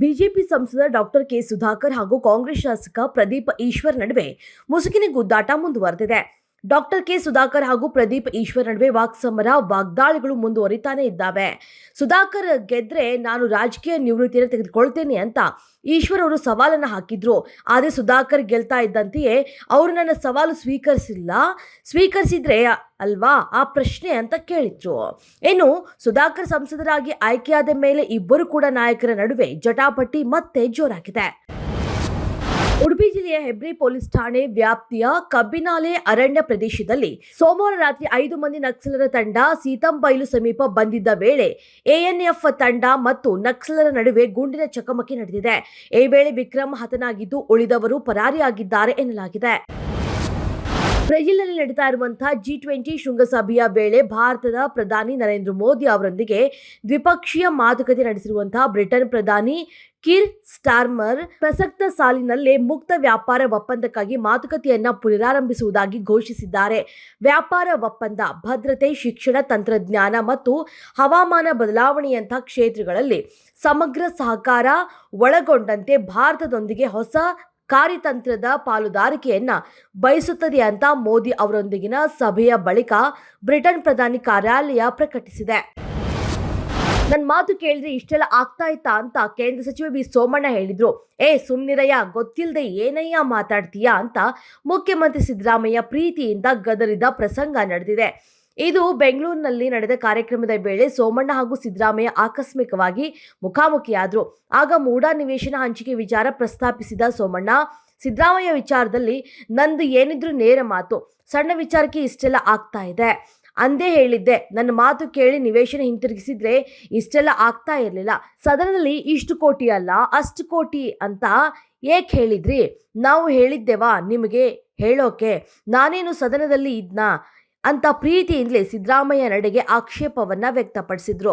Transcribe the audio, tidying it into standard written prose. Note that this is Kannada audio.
ಬಿಜೆಪಿ ಸಂಸದ ಡಾಕ್ಟರ್ ಕೆ ಸುಧಾಕರ್ ಹಾಗೂ ಕಾಂಗ್ರೆಸ್ ಶಾಸಕ ಪ್ರದೀಪ್ ಈಶ್ವರ್ ನಡುವೆ ಮುಸುಕಿನ ಗುದ್ದಾಟ ಮುಂದುವರೆದಿದೆ. ಡಾಕ್ಟರ್ ಕೆ ಸುಧಾಕರ್ ಹಾಗೂ ಪ್ರದೀಪ್ ಈಶ್ವರ್ ನಡುವೆ ವಾಕ್ಸಮರ, ವಾಗ್ದಾಳಿಗಳು ಮುಂದುವರಿತಾನೆ ಇದ್ದಾವೆ. ಸುಧಾಕರ್ ಗೆದ್ರೆ ನಾನು ರಾಜಕೀಯ ನಿವೃತ್ತಿಯನ್ನು ತೆಗೆದುಕೊಳ್ತೇನೆ ಅಂತ ಈಶ್ವರ್ ಅವರು ಸವಾಲನ್ನು ಹಾಕಿದ್ರು. ಆದರೆ ಸುಧಾಕರ್ ಗೆಲ್ತಾ ಇದ್ದಂತೆಯೇ ಅವರು ನನ್ನ ಸವಾಲು ಸ್ವೀಕರಿಸಿದ್ರೆ ಅಲ್ವಾ ಆ ಪ್ರಶ್ನೆ ಅಂತ ಕೇಳಿದ್ರು. ಇನ್ನು ಸುಧಾಕರ್ ಸಂಸದರಾಗಿ ಆಯ್ಕೆಯಾದ ಮೇಲೆ ಇಬ್ಬರು ಕೂಡ ನಾಯಕರ ನಡುವೆ ಜಟಾಪಟಿ ಮತ್ತೆ ಜೋರಾಗಿದೆ. ಉಡುಪಿ ಜಿಲ್ಲೆಯ ಹೆಬ್ರಿ ಪೊಲೀಸ್ ಠಾಣೆ ವ್ಯಾಪ್ತಿಯ ಕಬ್ಬಿನಾಲೆ ಅರಣ್ಯ ಪ್ರದೇಶದಲ್ಲಿ ಸೋಮವಾರ ರಾತ್ರಿ 5 ಮಂದಿ ನಕ್ಸಲರ ತಂಡ ಸೀತಂಬೈಲು ಸಮೀಪ ಬಂದಿದ್ದ ವೇಳೆ ಎಎನ್ಎಫ್ ತಂಡ ಮತ್ತು ನಕ್ಸಲರ ನಡುವೆ ಗುಂಡಿನ ಚಕಮಕಿ ನಡೆದಿದೆ. ಈ ವೇಳೆ ವಿಕ್ರಮ್ ಹತನಾಗಿದ್ದು ಉಳಿದವರು ಪರಾರಿಯಾಗಿದ್ದಾರೆ ಎನ್ನಲಾಗಿದೆ. ಬ್ರೆಜಿಲ್ನಲ್ಲಿ ನಡೀತಾ ಇರುವಂತಹ G20 ಶೃಂಗಸಭೆಯ ವೇಳೆ ಭಾರತದ ಪ್ರಧಾನಿ ನರೇಂದ್ರ ಮೋದಿ ಅವರೊಂದಿಗೆ ದ್ವಿಪಕ್ಷೀಯ ಮಾತುಕತೆ ನಡೆಸಿರುವಂತಹ ಬ್ರಿಟನ್ ಪ್ರಧಾನಿ ಕೀರ್ ಸ್ಟಾರ್ಮರ್ ಪ್ರಸಕ್ತ ಸಾಲಿನಲ್ಲೇ ಮುಕ್ತ ವ್ಯಾಪಾರ ಒಪ್ಪಂದಕ್ಕಾಗಿ ಮಾತುಕತೆಯನ್ನ ಪುನರಾರಂಭಿಸುವುದಾಗಿ ಘೋಷಿಸಿದ್ದಾರೆ. ವ್ಯಾಪಾರ ಒಪ್ಪಂದ ಭದ್ರತೆ, ಶಿಕ್ಷಣ, ತಂತ್ರಜ್ಞಾನ ಮತ್ತು ಹವಾಮಾನ ಬದಲಾವಣೆಯಂತಹ ಕ್ಷೇತ್ರಗಳಲ್ಲಿ ಸಮಗ್ರ ಸಹಕಾರ ಒಳಗೊಂಡಂತೆ ಭಾರತದೊಂದಿಗೆ ಹೊಸ ಕಾರ್ಯತಂತ್ರದ ಪಾಲುದಾರಿಕೆಯನ್ನ ಬಯಸುತ್ತದೆ ಅಂತ ಮೋದಿ ಅವರೊಂದಿಗಿನ ಸಭೆಯ ಬಳಿಕ ಬ್ರಿಟನ್ ಪ್ರಧಾನಿ ಕಾರ್ಯಾಲಯ ಪ್ರಕಟಿಸಿದೆ. ನನ್ನ ಮಾತು ಕೇಳಿದ್ರೆ ಇಷ್ಟೆಲ್ಲ ಆಗ್ತಾ ಇತ್ತಾ ಅಂತ ಕೇಂದ್ರ ಸಚಿವ ವಿ ಸೋಮಣ್ಣ ಹೇಳಿದ್ರು. ಸುಮ್ನಿರಯ್ಯ, ಗೊತ್ತಿಲ್ಲದೆ ಏನಯ್ಯ ಮಾತಾಡ್ತೀಯಾ ಅಂತ ಮುಖ್ಯಮಂತ್ರಿ ಸಿದ್ದರಾಮಯ್ಯ ಪ್ರೀತಿಯಿಂದ ಗದರಿದ ಪ್ರಸಂಗ ನಡೆದಿದೆ. ಇದು ಬೆಂಗಳೂರಿನಲ್ಲಿ ನಡೆದ ಕಾರ್ಯಕ್ರಮದ ವೇಳೆ ಸೋಮಣ್ಣ ಹಾಗೂ ಸಿದ್ದರಾಮಯ್ಯ ಆಕಸ್ಮಿಕವಾಗಿ ಮುಖಾಮುಖಿಯಾದರು. ಆಗ ಮೂಡಾ ನಿವೇಶನ ಹಂಚಿಕೆ ವಿಚಾರ ಪ್ರಸ್ತಾಪಿಸಿದ ಸೋಮಣ್ಣ, ಸಿದ್ದರಾಮಯ್ಯ ವಿಚಾರದಲ್ಲಿ ನಂದು ಏನಿದ್ರು ನೇರ ಮಾತು, ಸಣ್ಣ ವಿಚಾರಕ್ಕೆ ಇಷ್ಟೆಲ್ಲ ಆಗ್ತಾ ಇದೆ ಅಂದೇ ಹೇಳಿದ್ದೆ. ನನ್ನ ಮಾತು ಕೇಳಿ ನಿವೇಶನ ಹಿಂತಿರುಗಿಸಿದ್ರೆ ಇಷ್ಟೆಲ್ಲ ಆಗ್ತಾ ಇರಲಿಲ್ಲ. ಸದನದಲ್ಲಿ ಇಷ್ಟು ಕೋಟಿ ಅಲ್ಲ ಅಷ್ಟು ಕೋಟಿ ಅಂತ ಏಕೆ ಹೇಳಿದ್ರಿ? ನಾವು ಹೇಳಿದ್ದೆವಾ ನಿಮಗೆ ಹೇಳೋಕೆ? ನಾನೇನು ಸದನದಲ್ಲಿ ಇದ್ನಾ ಅಂತ ಪ್ರೀತಿಯಿಂದಲೇ ಸಿದ್ದರಾಮಯ್ಯ ನಡೆಗೆ ಆಕ್ಷೇಪವನ್ನ ವ್ಯಕ್ತಪಡಿಸಿದ್ರು.